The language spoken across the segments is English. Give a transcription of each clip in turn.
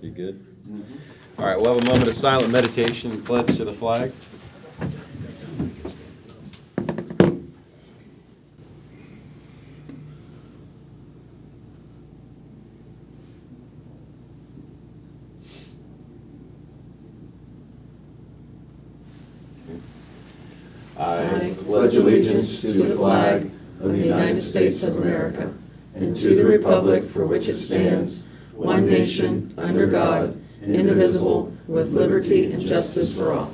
You good? All right, we'll have a moment of silent meditation and pledge to the flag. I pledge allegiance to the flag of the United States of America and to the republic for which it stands, one nation, under God, indivisible, with liberty and justice for all.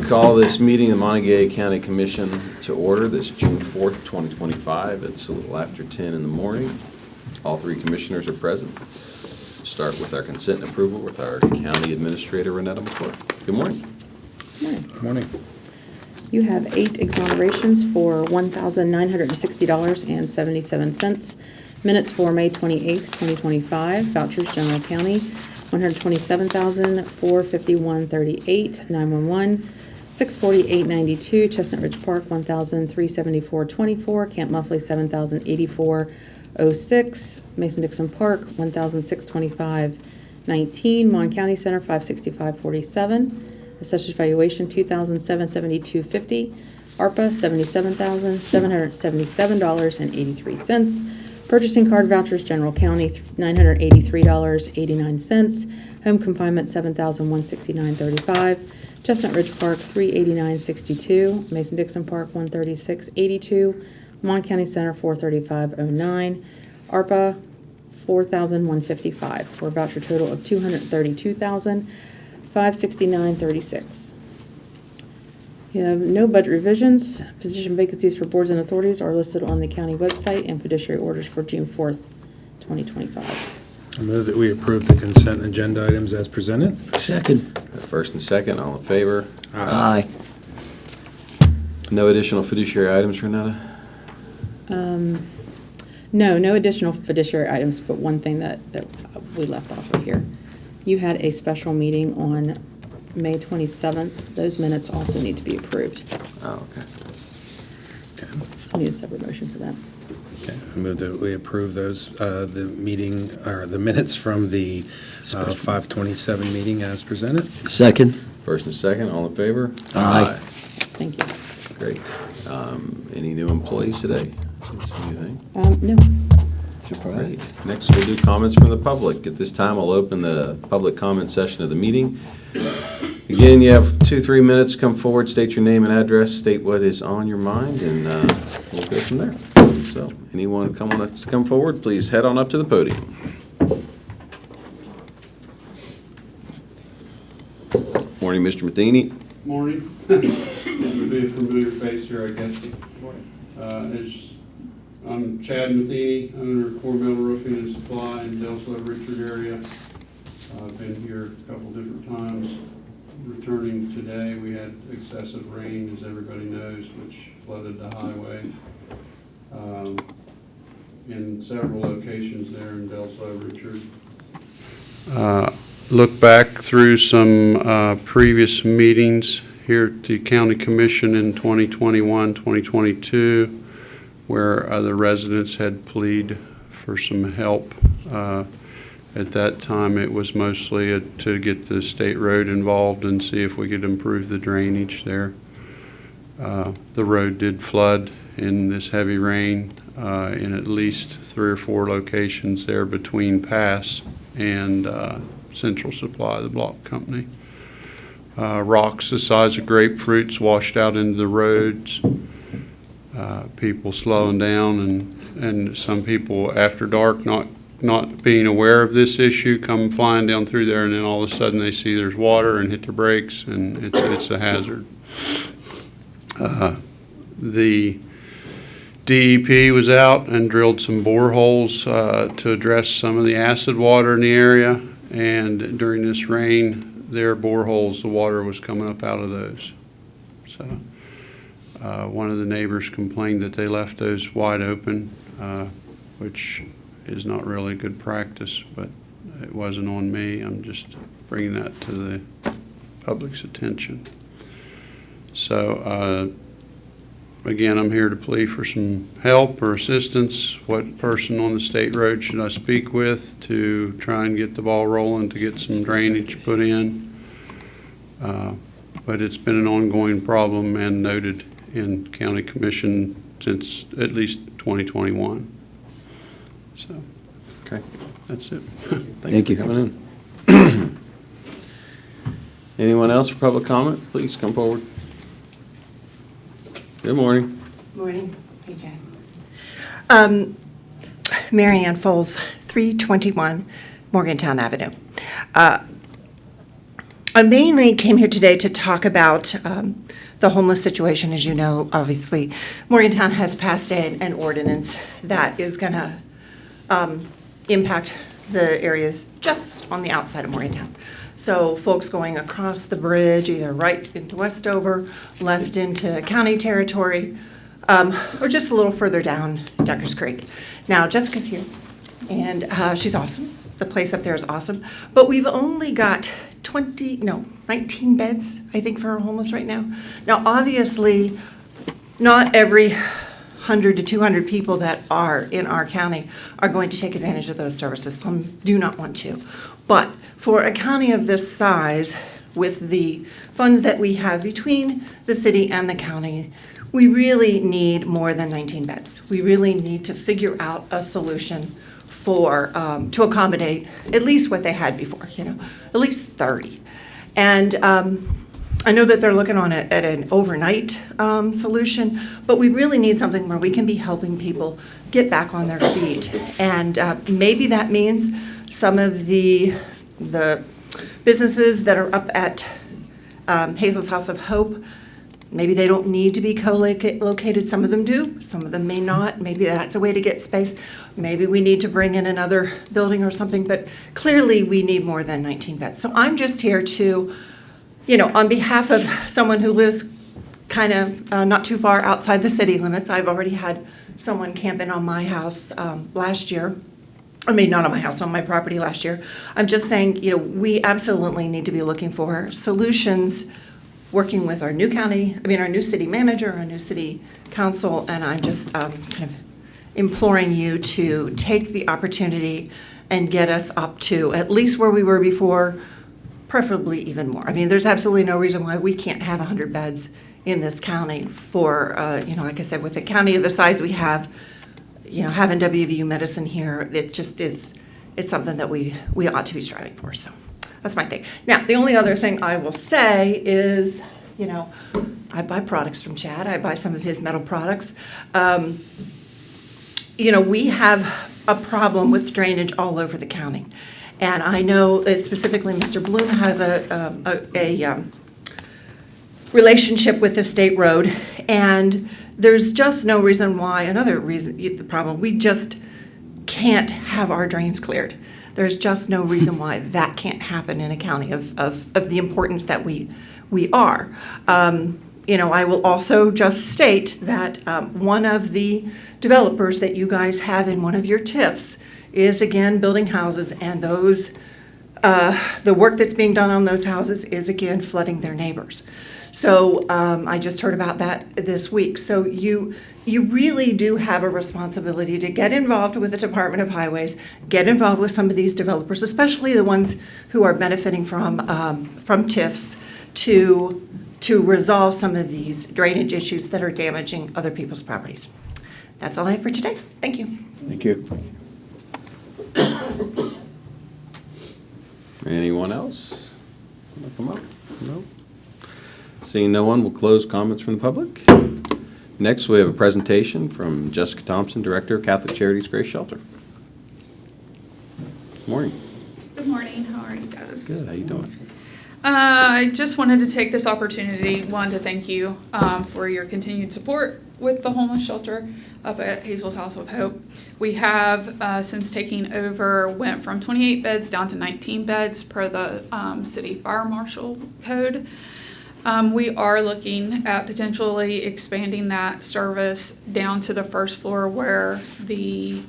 Call this meeting of the Monongalia County Commission to order this June 4th, 2025. It's a little after 10 in the morning. All three commissioners are present. Start with our consent and approval with our County Administrator, Renetta McCoy. Good morning. Good morning. You have 8 exonerations for $1,960.77. Minutes for May 28th, 2025. Vouchers, General County, $127,451.38. 911, $648.92. Chestnut Ridge Park, $1,374.24. Camp Muffley, $7,084.06. Mason-Dixon Park, $1,625.19. Mon County Center, $565.47. Assessor's valuation, $2,772.50. ARPA, $77,777.83. Purchasing card vouchers, General County, $983.89. Home confinement, $7,169.35. Chestnut Ridge Park, $389.62. Mason-Dixon Park, $136.82. Mon County Center, $435.09. ARPA, $4,155 for a voucher total of $232,569.36. You have no budget revisions. Position vacancies for boards and authorities are listed on the county website, and fiduciary orders for June 4th, 2025. I move that we approve the consent agenda items as presented. Second. First and second, all in favor? Aye. No additional fiduciary items, Renetta? No additional fiduciary items, but one thing that we left off of here. You had a special meeting on May 27th. Those minutes also need to be approved. Oh, okay. Okay. I need a separate motion for that. Okay. I move that we approve those, the meeting, or the minutes from the 5/27 meeting as presented. Second. First and second, all in favor? Aye. Thank you. Great. Any new employees today? Didn't see anything. No. Great. Next, we'll do comments from the public. At this time, I'll open the public comment session of the meeting. Again, you have 2-3 minutes. Come forward, state your name and address, state what is on your mind, and we'll go from there. So, anyone wants to come forward, please head on up to the podium. Morning, Mr. Matheny. Morning. It would be a familiar face here, I guess. I'm Chad Matheny, owner of Core Metal Roofing and Supply in Del Slow Richard area. I've been here a couple different times. Returning today, we had excessive rain, as everybody knows, which flooded the highway in several locations there in Del Slow Richard. Look back through some previous meetings here at the County Commission in 2021, 2022, where the residents had plead for some help. At that time, it was mostly to get the state road involved and see if we could improve the drainage there. The road did flood in this heavy rain in at least 3 or 4 locations there between Pass and Central Supply, the block company. Rocks the size of grapefruits washed out into the roads. People slowing down, and some people after dark not being aware of this issue come flying down through there, and then all of a sudden they see there's water and hit their brakes, and it's a hazard. The DEP was out and drilled some boreholes to address some of the acid water in the area, and during this rain, their boreholes, the water was coming up out of those. So one of the neighbors complained that they left those wide open, which is not really good practice, but it wasn't on me. I'm just bringing that to the public's attention. So again, I'm here to plead for some help or assistance. What person on the state road should I speak with to try and get the ball rolling to get some drainage put in? But it's been an ongoing problem and noted in county commission since at least 2021. So Okay. that's it. Thank you for coming in. Anyone else for public comment? Please come forward. Good morning. Morning. Hey, Jen. Mary Ann Foles, 321 Morgantown Avenue. I mainly came here today to talk about the homeless situation. As you know, obviously, Morgantown has passed an ordinance that is going to impact the areas just on the outside of Morgantown. So folks going across the bridge, either right into Westover, left into county territory, or just a little further down Deckers Creek. Now, Jessica's here, and she's awesome. The place up there is awesome. But we've only got 19 beds, I think, for our homeless right now. Now, obviously, not every 100 to 200 people that are in our county are going to take advantage of those services. Some do not want to. But for a county of this size, with the funds that we have between the city and the county, we really need more than 19 beds. We really need to figure out a solution for to accommodate at least what they had before, at least 30. And I know that they're looking at an overnight solution, but we really need something where we can be helping people get back on their feet. And maybe that means some of the businesses that are up at Hazel's House of Hope, maybe they don't need to be co-located. Some of them do, some of them may not. Maybe that's a way to get space. Maybe we need to bring in another building or something, but clearly we need more than 19 beds. So I'm just here to, on behalf of someone who lives kind of not too far outside the city limits. I've already had someone camp in on my house last year. I mean, not on my house, on my property last year. I'm just saying, we absolutely need to be looking for solutions, working with our new city manager, our new city council, and I'm just kind of imploring you to take the opportunity and get us up to at least where we were before, preferably even more. I mean, there's absolutely no reason why we can't have 100 beds in this county for, like I said, with the county of the size we have, having WVU medicine here, it just is, it's something that we ought to be striving for. So that's my thing. Now, the only other thing I will say is, I buy products from Chad. I buy some of his metal products. We have a problem with drainage all over the county. And I know that specifically Mr. Bloom has a relationship with the state road, and there's just no reason why, the problem, we just can't have our drains cleared. There's just no reason why that can't happen in a county of the importance that we are. I will also just state that one of the developers that you guys have in one of your TIFs is, again, building houses, and those the work that's being done on those houses is, again, flooding their neighbors. So I just heard about that this week. So you really do have a responsibility to get involved with the Department of Highways, get involved with some of these developers, especially the ones who are benefiting from TIFs, to resolve some of these drainage issues that are damaging other people's properties. That's all I have for today. Thank you. Thank you. Anyone else? Wanna come up? No? Seeing no one, we'll close comments from the public. Next, we have a presentation from Jessica Thompson, Director of Catholic Charities Grace Shelter. Morning. Good morning. How are you guys? Good. How you doing? I just wanted to take this opportunity, to thank you for your continued support with the homeless shelter up at Hazel's House of Hope. We have, since taking over, went from 28 beds down to 19 beds per the city fire marshal code. We are looking at potentially expanding that service down to the first floor where the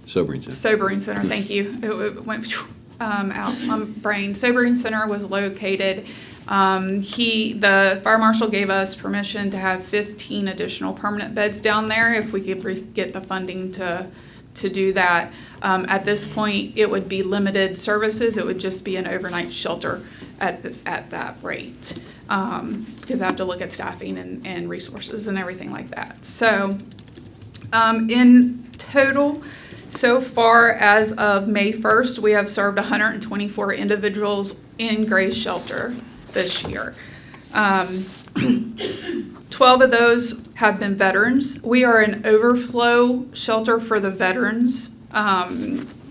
Sobering Center. Sobering Center, thank you. It went out on Brain. Sobering Center was located. The fire marshal gave us permission to have 15 additional permanent beds down there if we could get the funding to do that. At this point, it would be limited services. It would just be an overnight shelter at that rate, because I have to look at staffing and resources and everything like that. So in total, so far as of May 1st, we have served 124 individuals in Grace Shelter this year. 12 of those have been veterans. We are an overflow shelter for the veterans.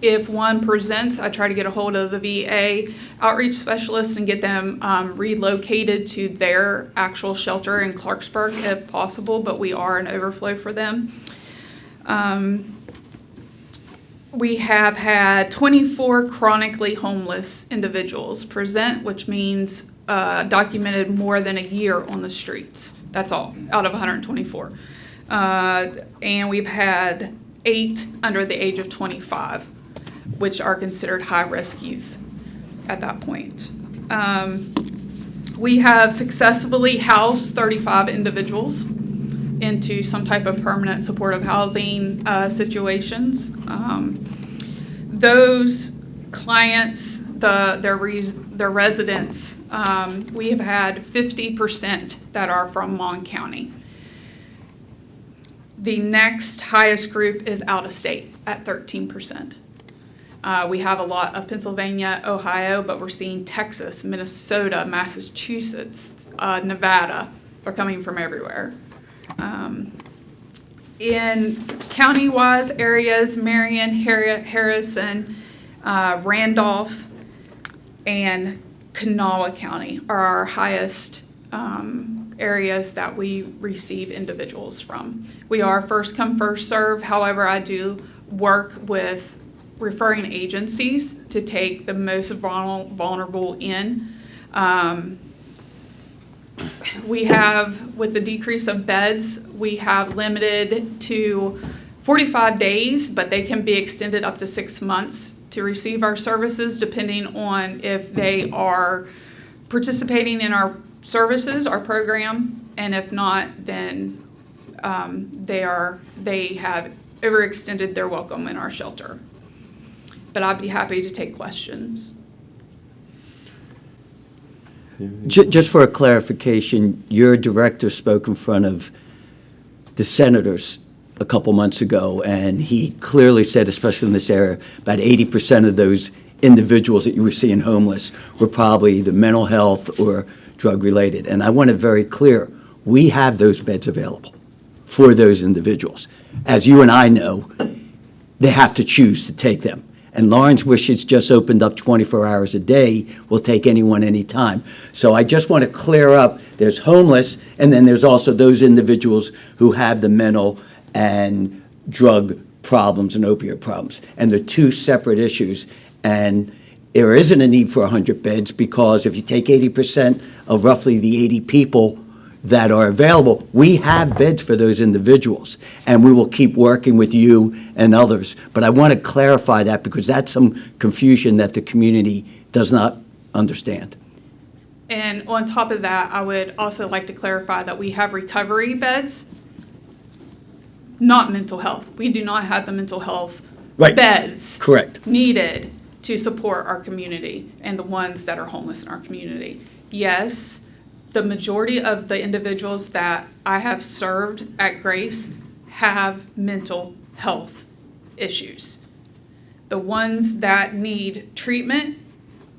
If one presents, I try to get a hold of the VA outreach specialist and get them relocated to their actual shelter in Clarksburg if possible, but we are an overflow for them. We have had 24 chronically homeless individuals present, which means documented more than a year on the streets. That's all, out of 124. And we've had 8 under the age of 25, which are considered high-risk youth at that point. We have successfully housed 35 individuals into some type of permanent supportive housing situations. Those clients, their residents, we have had 50% that are from Mon County. The next highest group is out of state at 13%. We have a lot of Pennsylvania, Ohio, but we're seeing Texas, Minnesota, Massachusetts, Nevada. They're coming from everywhere. In county-wise areas, Marion, Harrison, Randolph, and Kanawha County are our highest areas that we receive individuals from. We are first come, first serve. However, I do work with referring agencies to take the most vulnerable in. We have, with the decrease of beds, we have limited to 45 days, but they can be extended up to 6 months to receive our services, depending on if they are participating in our services, our program, and if not, then they have overextended their welcome in our shelter. But I'd be happy to take questions. Just for a clarification, your director spoke in front of the senators a couple months ago, and he clearly said, especially in this area, about 80% of those individuals that you were seeing homeless were probably either mental health or drug-related. And I want it very clear, we have those beds available for those individuals. As you and I know, they have to choose to take them. And Lawrence Wishes just opened up 24 hours a day. We'll take anyone, anytime. So I just want to clear up, there's homeless, and then there's also those individuals who have the mental and drug problems and opioid problems. And they're two separate issues. And there isn't a need for 100 beds because if you take 80% of roughly the 80 people that are available, we have beds for those individuals, and we will keep working with you and others. But I want to clarify that because that's some confusion that the community does not understand. And on top of that, I would also like to clarify that we have recovery beds, not mental health. We do not have the mental health beds Correct. needed to support our community and the ones that are homeless in our community. Yes, the majority of the individuals that I have served at Grace have mental health issues. The ones that need treatment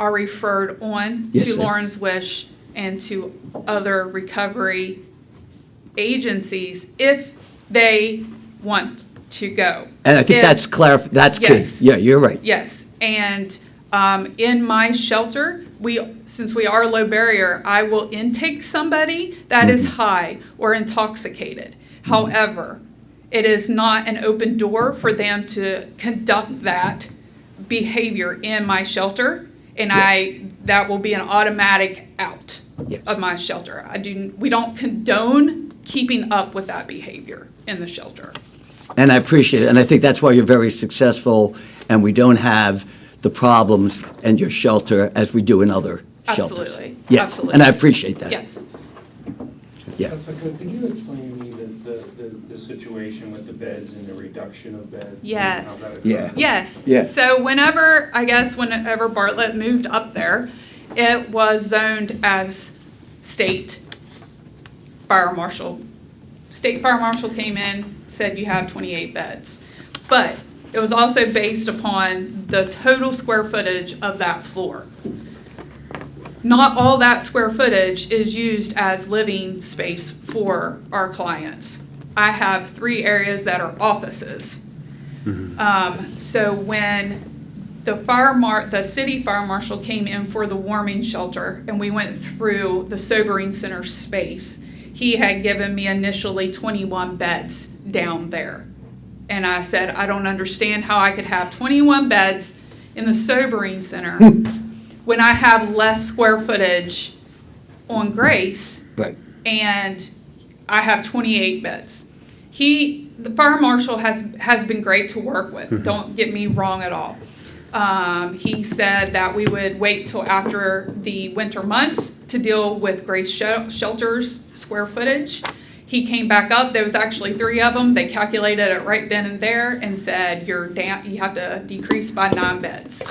are referred on to Lawrence Wish and to other recovery agencies if they want to go. And I think that's Yes. key. Yeah, you're right. Yes, and in my shelter, since we are low barrier, I will intake somebody that is high or intoxicated. However, it is not an open door for them to conduct that behavior in my shelter, and that will be an automatic out of my shelter. We don't condone keeping up with that behavior in the shelter. And I appreciate it. And I think that's why you're very successful, and we don't have the problems and your shelter as we do in other shelters. Absolutely. Yes, Absolutely. and I appreciate that. Yes. Yeah. Jessica, could you explain to me the situation with the beds and the reduction of beds? and Yes. how that occurred? Yeah. Yes. Yeah. So whenever Bartlett moved up there, it was zoned as state fire marshal. State fire marshal came in, said you have 28 beds. But it was also based upon the total square footage of that floor. Not all that square footage is used as living space for our clients. I have 3 areas that are offices. So when the city fire marshal came in for the warming shelter and we went through the sobering center space, he had given me initially 21 beds down there. And I said, I don't understand how I could have 21 beds in the sobering center when I have less square footage on Grace Right. and I have 28 beds. The fire marshal has been great to work with. Don't get me wrong at all. He said that we would wait till after the winter months to deal with Grace Shelter's square footage. He came back up. There was actually 3 of them. They calculated it right then and there and said you have to decrease by 9 beds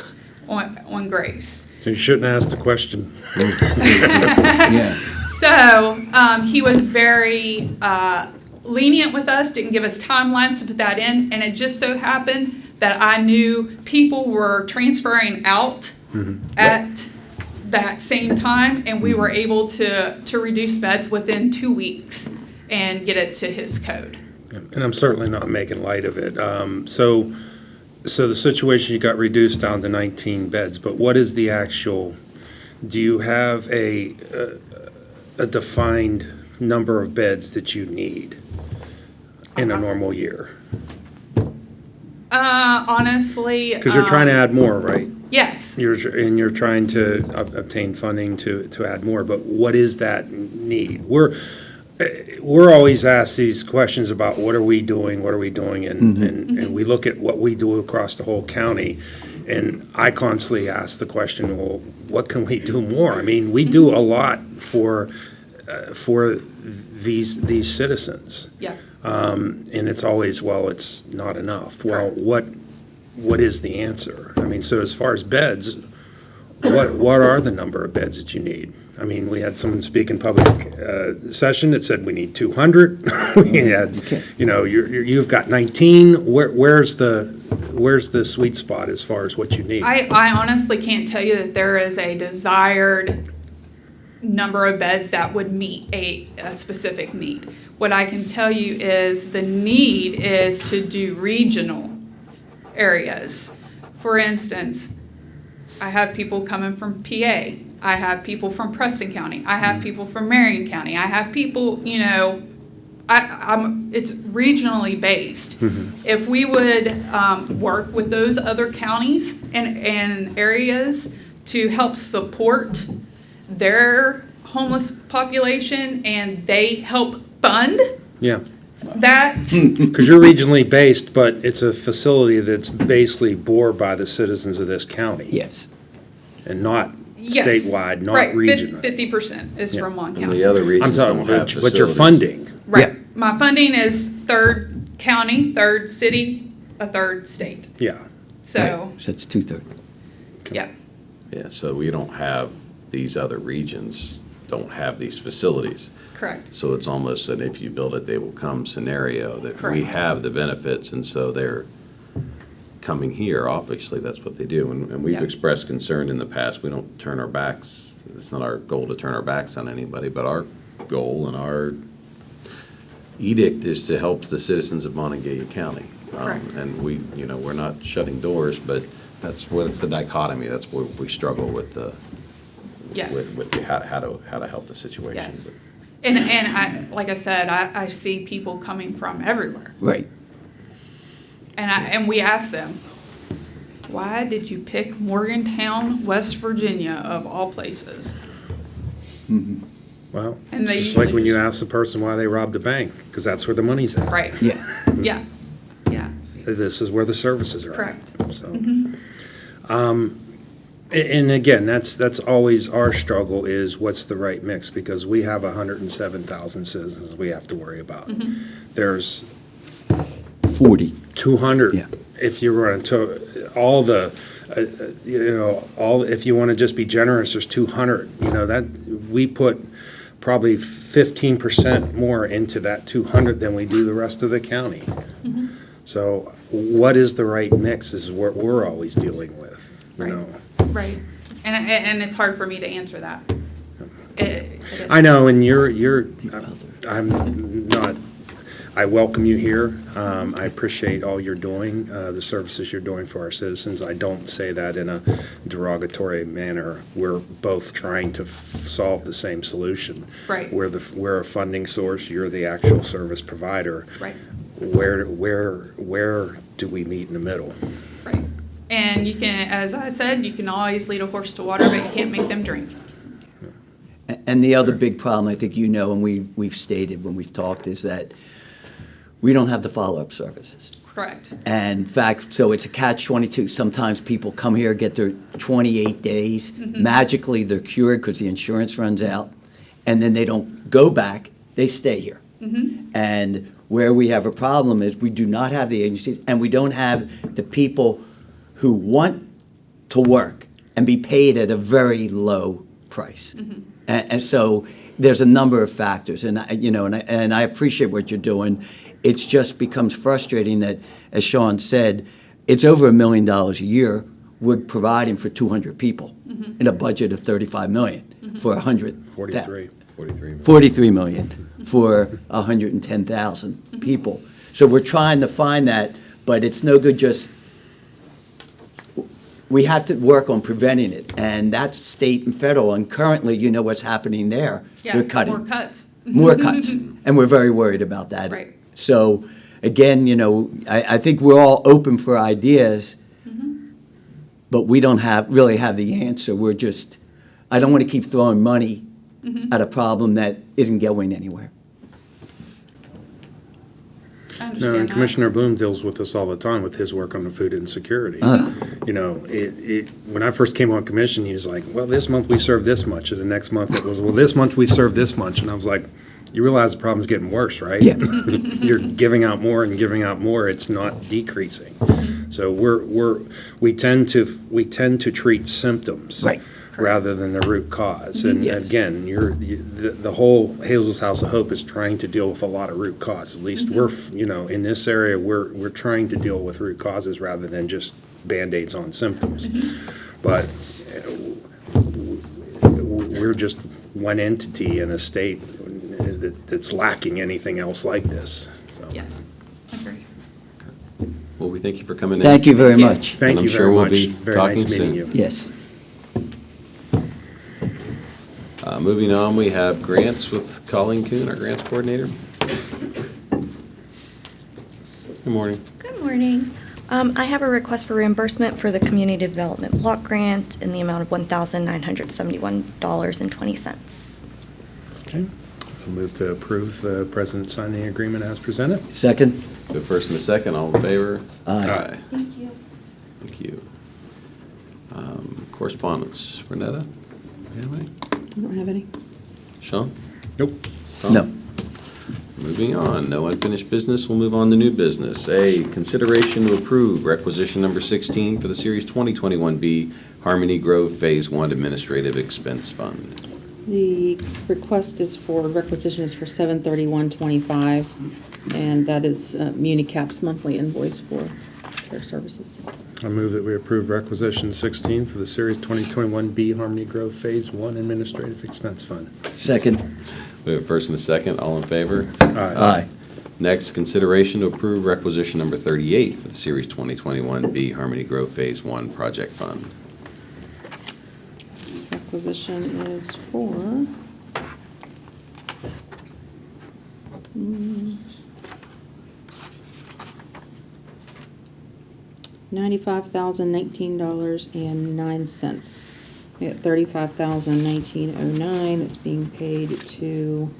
on Grace. So you shouldn't ask the question. Yeah. So he was very lenient with us, didn't give us timelines to put that in, and it just so happened that I knew people were transferring out at that same time, and we were able to reduce beds within 2 weeks and get it to his code. And I'm certainly not making light of it. So the situation, you got reduced down to 19 beds, but what is the actual, do you have a defined number of beds that you need in a normal year? Honestly. Because you're trying to add more, right? Yes. You're trying to obtain funding to add more, but what is that need? We're always asked these questions about what are we doing, and we look at what we do across the whole county, and I constantly ask the question, well, what can we do more? I mean, we do a lot for these citizens. Yeah. And it's always, well, it's not enough. Well, what is the answer? I mean, so as far as beds, what are the number of beds that you need? I mean, we had someone speak in public session that said we need 200. We had, you've got 19. Where's the sweet spot as far as what you need? I honestly can't tell you that there is a desired number of beds that would meet a specific need. What I can tell you is the need is to do regional areas. For instance, I have people coming from PA. I have people from Preston County. I have people from Marion County. I have people, it's regionally based. If we would work with those other counties and areas to help support their homeless population and they help fund Yeah. that. Because you're regionally based, but it's a facility that's basically bore by the citizens of this county. Yes. And not Yes. statewide, not right, regional. 50% is from one And county. the other I'm regions don't talking, have but facilities. you're funding. Right. Yeah. My funding is 3rd county, 3rd city, a 3rd state. Yeah. So, Right. So it's 2/3. yeah. Yeah, so we don't have, these other regions don't have these facilities. Correct. So it's almost an if you build it, they will come scenario that we Correct. have the benefits, and so they're coming here. Obviously, that's what they do. And we've Yeah. expressed concern in the past. We don't turn our backs. It's not our goal to turn our backs on anybody, but our goal and our edict is to help the citizens of Monongalia County. Correct. And we're not shutting doors, but that's the dichotomy. That's where we struggle with the, Yes. with the how to help the situation. Yes. And I, like I said, I see people coming from everywhere. Right. And we ask them, why did you pick Morgantown, West Virginia, of all places? Well, And they it's just like usually when you just- ask the person why they robbed a bank, because that's where the money's at. Right. Yeah. Yeah. Yeah. This is where the services are at. Correct. So, And again, that's always our struggle is what's the right mix, because we have 107,000 citizens we have to worry about. There's 40. 200. Yeah. If you were to, all the, if you want to just be generous, there's 200, that, we put probably 15% more into that 200 than we do the rest of the county. So what is the right mix is what we're always dealing with, you know? Right. And it's hard for me to answer that. It is. I know, and I'm not, I welcome you here. I appreciate all you're doing, the services you're doing for our citizens. I don't say that in a derogatory manner. We're both trying to solve the same solution. Right. We're a funding source, you're the actual service provider. Right. Where do we meet in the middle? Right. And you can, as I said, you can always lead a horse to water, but you can't make them drink. And the other big problem, I think you know, and we've stated when we've talked, is that we don't have the follow-up services. Correct. And in fact, so it's a catch-22. Sometimes people come here, get their 28 days, magically they're cured because the insurance runs out, and then they don't go back, they stay here. And where we have a problem is we do not have the agencies, and we don't have the people who want to work and be paid at a very low price. And so there's a number of factors, and I appreciate what you're doing. It just becomes frustrating that, as Sean said, it's over $1 million a year we're providing for 200 people in a budget of $35 million for 43 million for 110,000 people. So we're trying to find that, but it's no good just. We have to work on preventing it, and that's state and federal. And currently, you know what's happening there. Yeah, They're cutting. more cuts. More cuts, and we're very worried about that. Right. So, again, I think we're all open for ideas, but we don't really have the answer. We're just, I don't want to keep throwing money at a problem that isn't going anywhere. I No, understand and that. Commissioner Bloom deals with this all the time with his work on the food insecurity. When I first came on commission, he was like, well, this month we served this much, and the next month it was, well, this month we served this much, and I was like, you realize the problem's getting worse, right? Yeah. You're giving out more and giving out more, it's not decreasing. So we tend to treat symptoms. Right. Rather than the root cause. And Yes. again, the whole Hazel's House of Hope is trying to deal with a lot of root causes. At least we're, in this area, we're trying to deal with root causes rather than just Band-Aids on symptoms. But we're just one entity in a state that's lacking anything else like this. So. Yes, agree. Well, we thank you for coming in. Thank you very much. Thank And you I'm sure very we'll much. be Very nice talking meeting soon. you. Yes. Moving on, we have grants with Colleen Kuhn, our grants coordinator. Good morning. Good morning. I have a request for reimbursement for the Community Development Block Grant in the amount of $1,971.20. Okay. I'll move to approve the president signing agreement as presented. Second? The first and the second, all in favor? Aye. Thank you. Thank you. Correspondence, Renetta? Anybody? I don't have any. Sean? Nope. Tom? No. Moving on, no unfinished business, we'll move on to new business. A, consideration to approve requisition number 16 for the Series 2021B Harmony Grove Phase 1 Administrative Expense Fund. The request is for, requisition is for $731.25, and that is Municap's monthly invoice for their services. I move that we approve requisition 16 for the Series 2021B Harmony Grove Phase 1 Administrative Expense Fund. Second? We have a first and a second, all in favor? Aye. Next, consideration to approve requisition number 38 for the Series 2021B Harmony Grove Phase 1 Project Fund. This requisition is for $95,019.09. We got $35,019.09 that's being paid to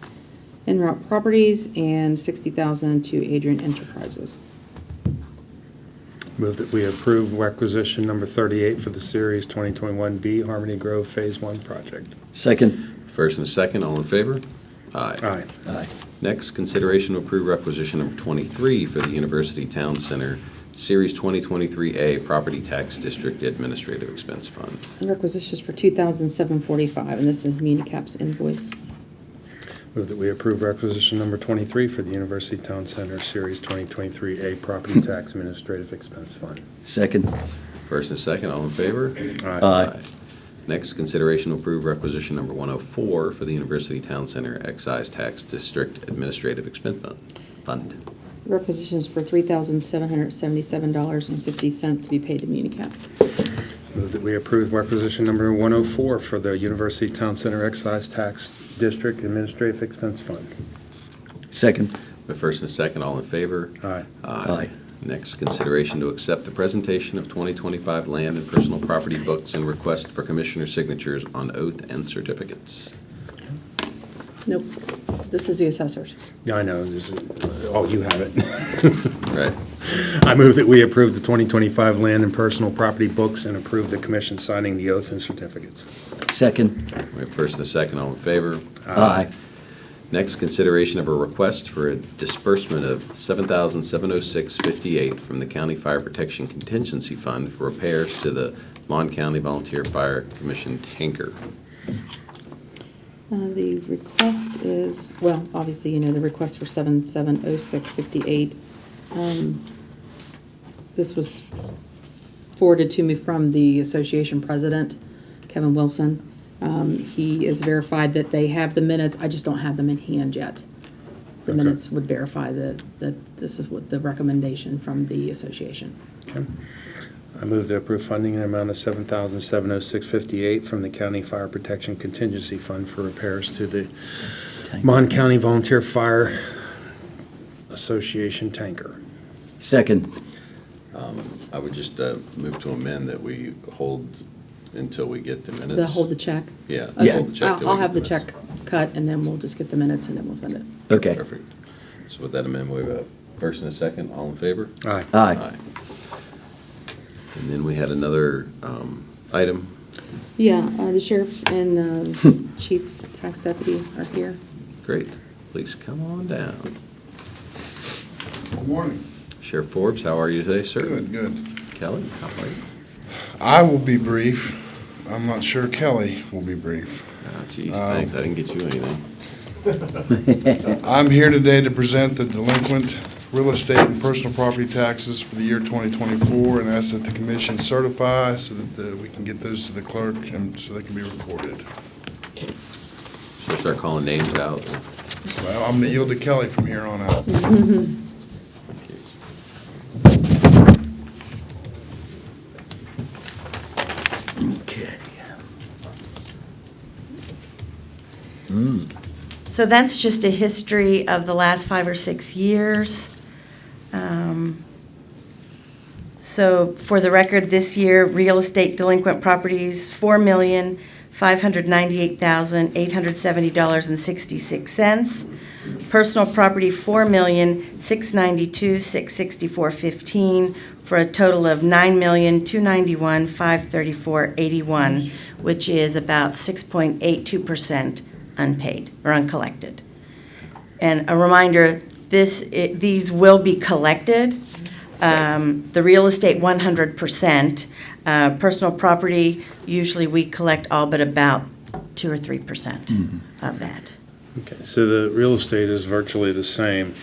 En Route Properties and $60,000 to Adrian Enterprises. Move that we approve requisition number 38 for the Series 2021B Harmony Grove Phase 1 project. Second. First and second, all in favor? Aye. Aye. Aye. Next, consideration to approve requisition number 23 for the University Town Center Series 2023A Property Tax District Administrative Expense Fund. The requisition is for $2,745, and this is Municap's invoice. Move that we approve requisition number 23 for the University Town Center Series 2023A Property Tax Administrative Expense Fund. Second. First and second, all in favor? Aye. Next, consideration to approve requisition number 104 for the University Town Center Excise Tax District Administrative Expense Fund. The requisition is for $3,777.50 to be paid to Municap. Move that we approve requisition number 104 for the University Town Center Excise Tax District Administrative Expense Fund. Second. The first and second, all in favor? Aye. Aye. Next, consideration to accept the presentation of 2025 land and personal property books and request for commissioner signatures on oath and certificates. Nope, this is the assessors. Yeah, I know. This is, oh, you have it. Right. I move that we approve the 2025 land and personal property books and approve the commission signing the oath and certificates. Second. We have first and a second, all in favor? Aye. Next, consideration of a request for a disbursement of $7,706.58 from the County Fire Protection Contingency Fund for repairs to the Mon County Volunteer Fire Commission tanker. The request is, well, obviously, you know, the request for 770658. This was forwarded to me from the association president, Kevin Wilson. He has verified that they have the minutes. I just don't have them in hand yet. The Okay. minutes would verify that this is what the recommendation from the association. Okay. I move to approve funding in an amount of $7,706.58 from the County Fire Protection Contingency Fund for repairs to the Mon County Volunteer Fire Association tanker. Second. I would just move to amend that we hold until we get the minutes. To hold the check? Yeah. Okay. hold the check till we I'll get have the minutes. check cut, and then we'll just get the minutes, and then we'll send it. Okay. Perfect. So with that amendment, we have a first and a second, all in favor? Aye. Aye. And then we had another item. Yeah, the sheriff and chief tax deputy are here. Great. Please come on down. Good morning. Sheriff Forbes, how are you today, sir? Good, good. Kelly, how are you? I will be brief. I'm not sure Kelly will be brief. Oh, geez, thanks. I didn't get you anything. I'm here today to present the delinquent real estate and personal property taxes for the year 2024 and ask that the commission certify so that we can get those to the clerk and so they can be recorded. Should I start calling names out? Well, I'm going to yield to Kelly from here on out. Okay. So that's just a history of the last 5 or 6 years. So for the record, this year, real estate delinquent properties, $4,598,870.66. Personal property, $4,692,664.15, for a total of $9,291,534.81, which is about 6.82% unpaid or uncollected. And a reminder, these will be collected. The real estate, 100%. Personal property, usually we collect all but about 2 or 3% of that. Okay, so the real estate is virtually the same,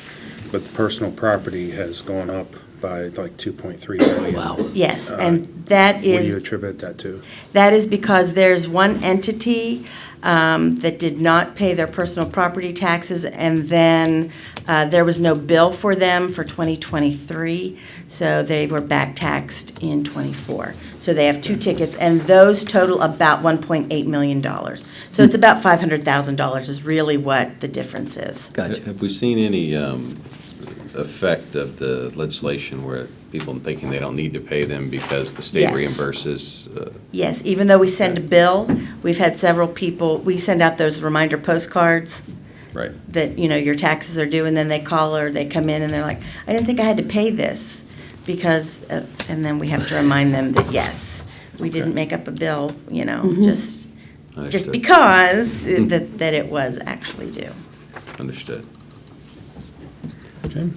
but the personal property has gone up by like 2.3 million. Wow. Yes, and that What do you is, attribute that to? that is because there's one entity that did not pay their personal property taxes, and then there was no bill for them for 2023, so they were back taxed in '24. So they have 2 tickets, and those total about $1.8 million. So it's about $500,000 is really what the difference is. Gotcha. Have we seen any effect of the legislation where people thinking they don't need to pay them because the state Yes. reimburses? Yes, even though we send a bill, we've had several people, we send out those reminder postcards Right. that, you know, your taxes are due, and then they call or they come in and they're like, I didn't think I had to pay this. because, and then we have to remind them that, yes, we didn't make up a bill, just Understood. because that it was actually due. Understood. Okay.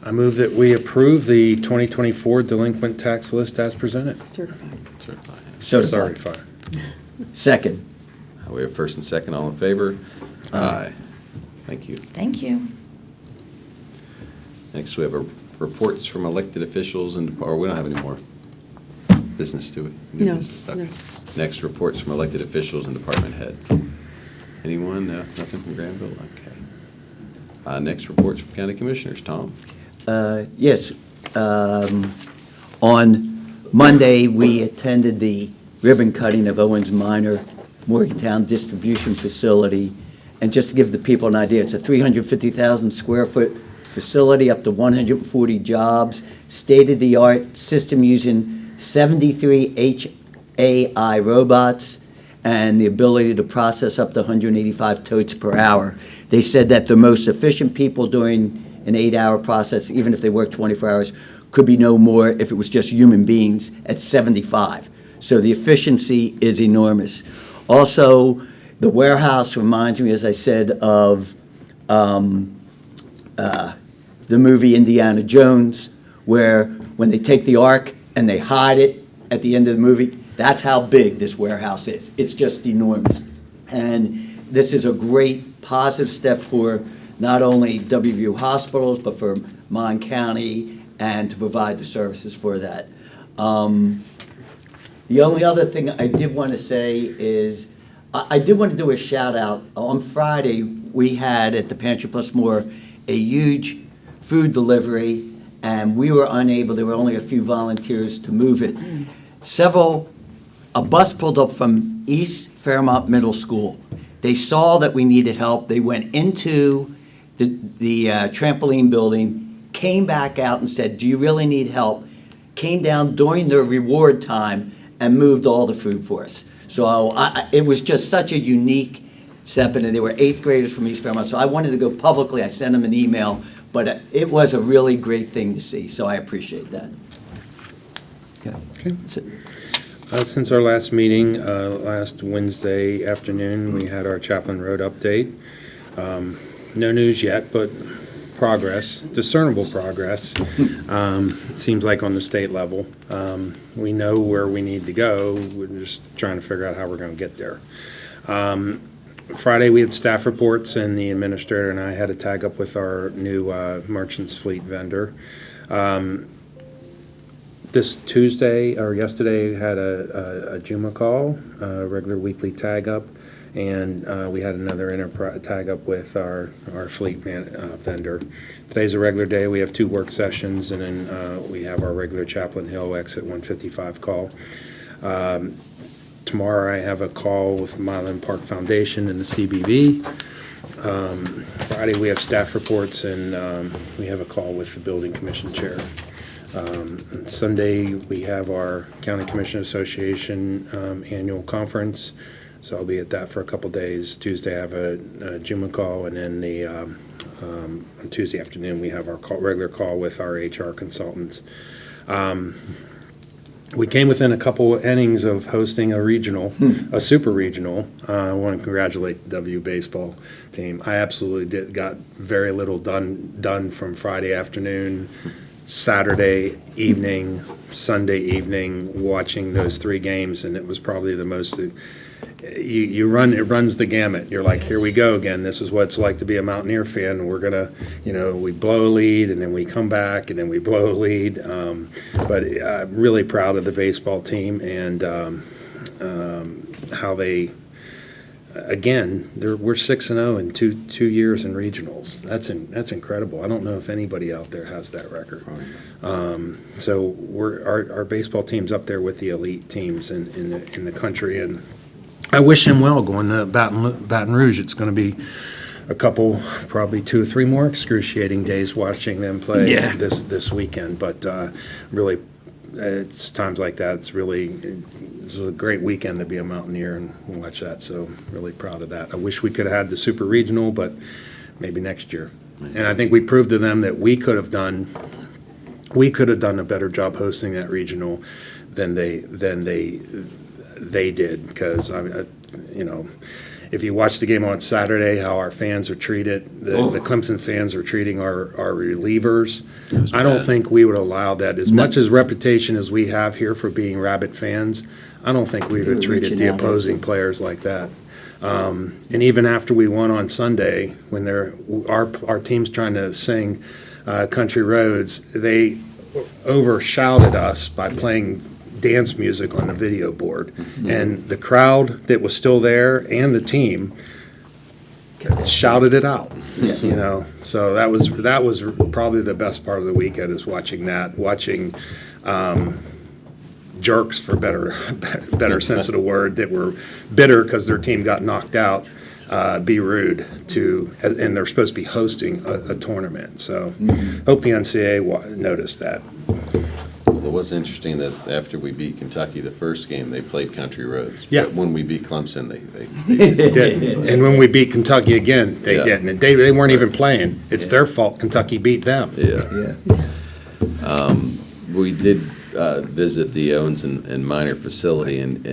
I move that we approve the 2024 delinquent tax list as presented. Certified. Certified. Sorry, Certified. fine. Second. We have first and second, all in favor? Aye. Thank you. Thank you. Next, we have reports from elected officials or we don't have any more business, do we? New No, business? no. Okay. Next, reports from elected officials and department heads. Anyone? No, nothing from Granville? Okay. Next, reports from county commissioners. Tom? Yes. On Monday, we attended the ribbon cutting of Owens Minor Morgantown Distribution Facility. And just to give the people an idea, it's a 350,000 square foot facility, up to 140 jobs, state-of-the-art system using 73 HAI robots, and the ability to process up to 185 totes per hour. They said that the most efficient people doing an 8-hour process, even if they work 24 hours, could be no more if it was just human beings at 75. So the efficiency is enormous. Also, the warehouse reminds me, as I said, of the movie Indiana Jones, where when they take the Ark and they hide it at the end of the movie, that's how big this warehouse is. It's just enormous. And this is a great positive step for not only WVU hospitals, but for Mon County, and to provide the services for that. The only other thing I did want to say is, I did want to do a shout out. On Friday, we had at the Pantry Plus More a huge food delivery, and we were unable, there were only a few volunteers to move it. A bus pulled up from East Fairmont Middle School. They saw that we needed help. They went into the trampoline building, came back out and said, "Do you really need help?" Came down during their reward time and moved all the food for us. So it was just such a unique step, and they were 8th graders from East Fairmont. So I wanted to go publicly. I sent them an email, but it was a really great thing to see, so I appreciate that. Okay. That's it. Since our last meeting, last Wednesday afternoon, we had our Chaplain Road update. No news yet, but progress, discernible progress. Seems like on the state level. We know where we need to go. We're just trying to figure out how we're going to get there. Friday, we had staff reports, and the administrator and I had a tag up with our new Merchants Fleet vendor. This Tuesday, or yesterday, had a Juma call, a regular weekly tag up, and we had another tag up with our fleet vendor. Today's a regular day. We have 2 work sessions, and then we have our regular Chaplain Hill exit 155 call. Tomorrow, I have a call with Mylan Park Foundation and the CBB. Friday, we have staff reports, and we have a call with the Building Commission Chair. Sunday, we have our County Commission Association annual conference, so I'll be at that for a couple days. Tuesday, I have a Juma call, and then on Tuesday afternoon, we have our regular call with our HR consultants. We came within a couple innings of hosting a regional, a super regional. I want to congratulate the W baseball team. I absolutely got very little done from Friday afternoon, Saturday evening, Sunday evening, watching those 3 games, and it was probably the most. It runs the gamut. You're like, here we go again. This is what it's like to be a Mountaineer fan. We're gonna, we blow a lead, and then we come back, and then we blow a lead. But I'm really proud of the baseball team and how they. Again, we're 6-0 in two years in regionals. That's incredible. I don't know if anybody out there has that record. So our baseball team's up there with the elite teams in the country, and I wish him well going to Baton Rouge. It's going to be a couple, probably 2 or 3 more excruciating days watching them play this weekend. But really, it's times like that. It's a great weekend to be a Mountaineer and watch that. So really proud of that. I wish we could have had the Super Regional, but maybe next year. And I think we proved to them that we could have done we could have done a better job hosting that regional than they did, because if you watch the game on Saturday, how our fans are treated, the Clemson fans are treating our relievers. I don't think we would allow that. As much as reputation as we have here for being rabid fans, I don't think we would have treated the opposing players like that. And even after we won on Sunday, when our team's trying to sing Country Roads, they overshouted us by playing dance music on the video board. And the crowd that was still there and the team shouted it out, So that was probably the best part of the weekend, is watching jerks, for better sense of the word, that were bitter because their team got knocked out, be rude and they're supposed to be hosting a tournament. So hope the NCAA noticed that. Well, it was interesting that after we beat Kentucky the first game, they played Country Roads. Yeah. But when we beat Clemson, they didn't. And when we beat Kentucky again, they didn't. And they weren't even playing. It's their fault Kentucky beat them. Yeah. We did visit the Owens and Minor facility, and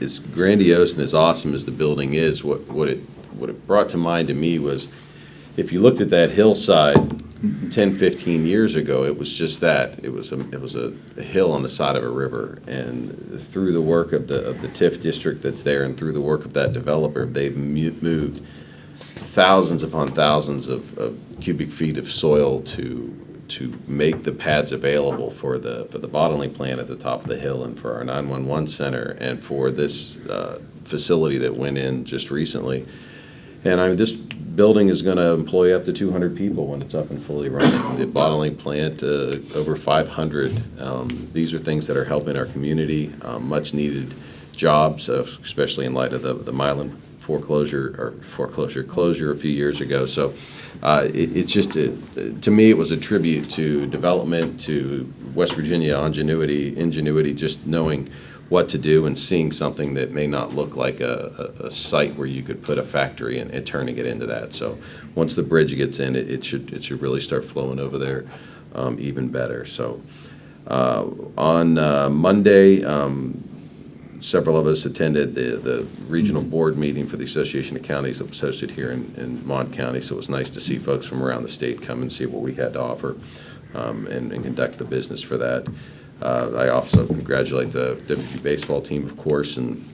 as grandiose and as awesome as the building is, what it brought to mind to me was, if you looked at that hillside 10, 15 years ago, it was just that. It was a hill on the side of a river, and through the work of the TIF district that's there, and through the work of that developer, they've moved thousands upon thousands of cubic feet of soil to make the pads available for the bottling plant at the top of the hill, and for our 911 center, and for this facility that went in just recently. And this building is going to employ up to 200 people when it's up and fully running. The bottling plant, over 500. These are things that are helping our community, much needed jobs, especially in light of the Milan closure a few years ago. So it's just, to me, it was a tribute to development, to West Virginia ingenuity, just knowing what to do and seeing something that may not look like a site where you could put a factory and turning it into that. So once the bridge gets in, it should really start flowing over there even better. So on Monday, several of us attended the regional board meeting for the Association of Counties that was hosted here in Mon County. So it was nice to see folks from around the state come and see what we had to offer and conduct the business for that. I also congratulate the WV baseball team, of course, and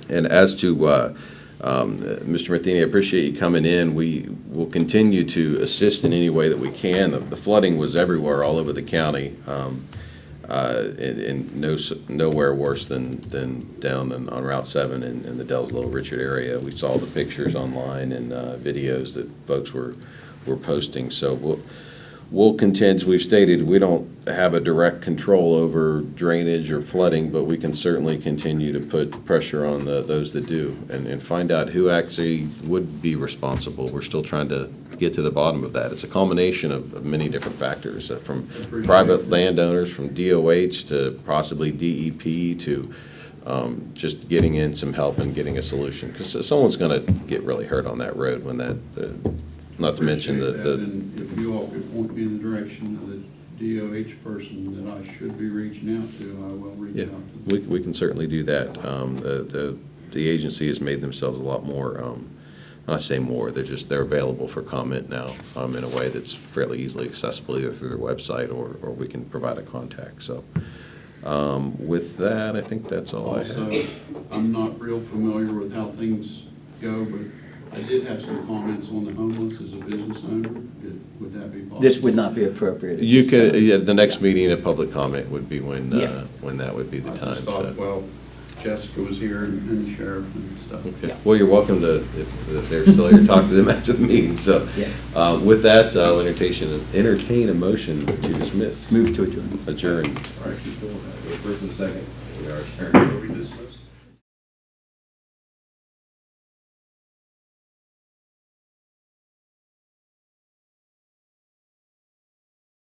as to Mr. Matheny, I appreciate you coming in. We will continue to assist in any way that we can. The flooding was everywhere, all over the county, and nowhere worse than down on Route 7 in the Dells Little Richard area. We saw the pictures online and videos that folks were posting. So we'll contend, as we've stated, we don't have a direct control over drainage or flooding, but we can certainly continue to put pressure on those that do and find out who actually would be responsible. We're still trying to get to the bottom of that. It's a culmination of many different factors, from private landowners, from DOH to possibly DEP to just getting in some help and getting a solution. Because someone's going to get really hurt on that road when not to mention And if you all could point me in the direction of the DOH person that I should be reaching out to, I will reach out to them. we can certainly do that. The agency has made themselves a lot more, not say more, they're available for comment now in a way that's fairly easily accessible, either through their website or we can provide a contact. So with that, I think that's all I have. Also, I'm not real familiar with how things go, but I did have some comments on the homeless as a business owner. Would that be possible? This would not be appropriate. You could, the next meeting, a public comment would be when that would be the I time. just thought, well, Jessica was here and the sheriff and stuff. Okay. Well, you're welcome to, if they're still here, talk to them after the meeting. So with that, I'll entertain a motion to dismiss. Move to adjourn. Adjourn. All right, first and second. We are adjourned.